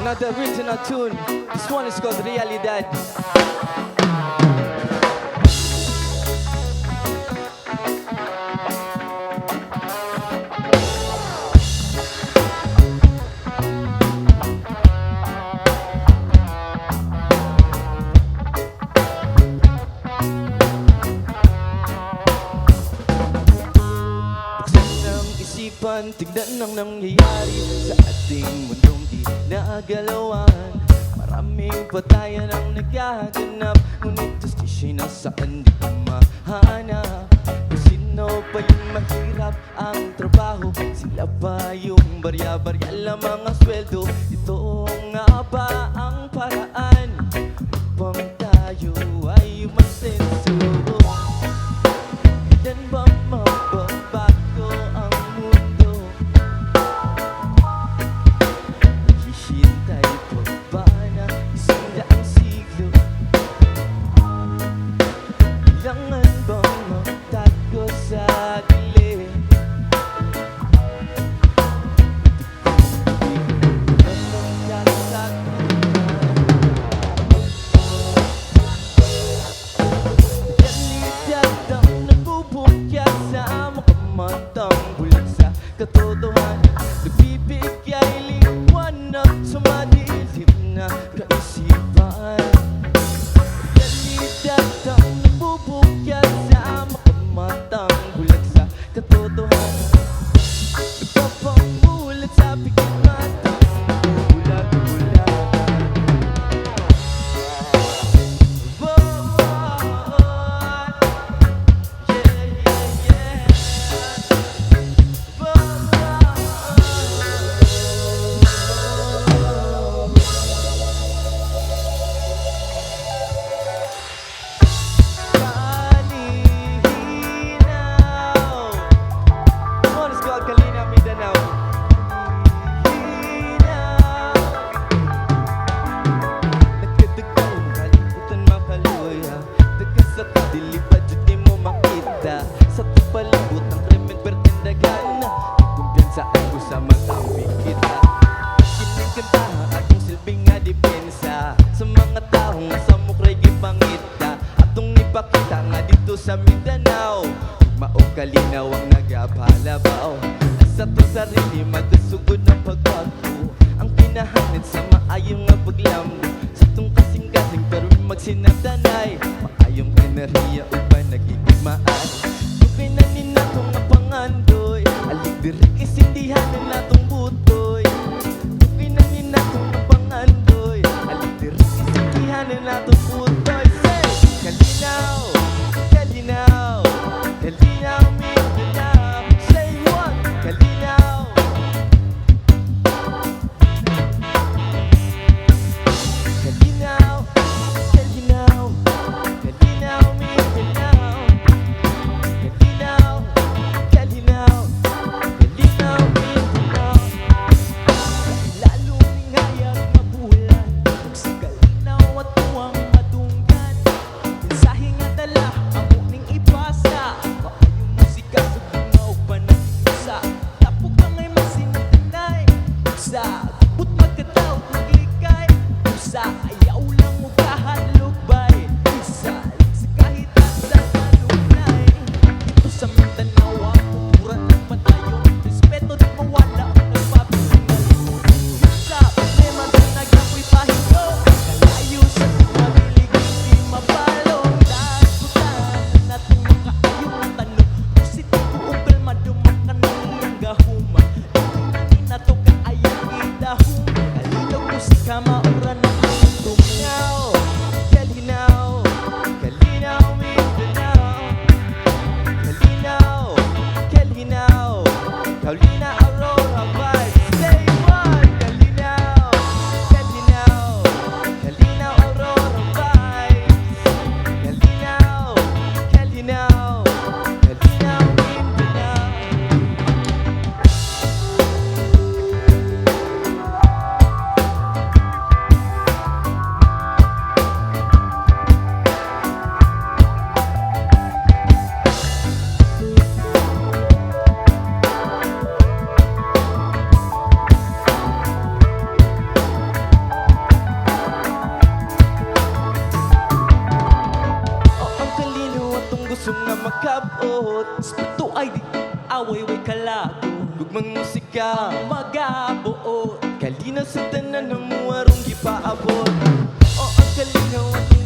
Another original tune. This one is called Realidad. Tignan ang nangyayari sa ating mundong di nagalawan. Maraming patayan ang naghahanap, ngunit justisya'y nasaan di ko mahanap. Kung sino pa yung mahirap ang trabaho, sila pa yung barya-barya lamang ang sweldo. Ito nga ba ang paraan upang tayo ay umasenso? Kailan ba mababago ang mundo? Hihintay pa ba na 100 siglo? Kailangan bang magtago sa gilid? Realidad ang nagbubukya sa mga matang bulag sa katotohanan. Nagbibigay liwanag sa madilim na kaisipan. Realidad ang nagbubukya sa mga matang bulag sa katotohanan. Nagpapamulat sa bigit matang bulag-bulag. Sa palibot ng krimen pertindagan, kumpiyansaan ko sa matambing kita. Kinagkantahan atong silbing nga depensa sa mga taong sa mukra'y gipangita. Atong ipakita nga dito sa Mindanao, maong kalinaw ang nagapalabaw. Sa to sarili magasugod ng pagbago, ang pinahanid sa maayong nga paglambo. Sa tong kasing-kasing pero magsinagdanay, maayong enerhiya upang nagigigmaan. Pinanin natong napangandoy, alik dirik isindihan na natong butoy. Pinanin natong napangandoy, alik dirik isindihan na natong butoy. Say, kalinaw, kalinaw, kalinaw, Mindanao. Say what? Kalinaw. Kalinaw, kalinaw, kalinaw, Mindanao. buot. Ito ay di away-way kalago. Gugmang musika, Magabuot. kalinaw sa tanan ng muwarong gipaabot. O ang kalinaw at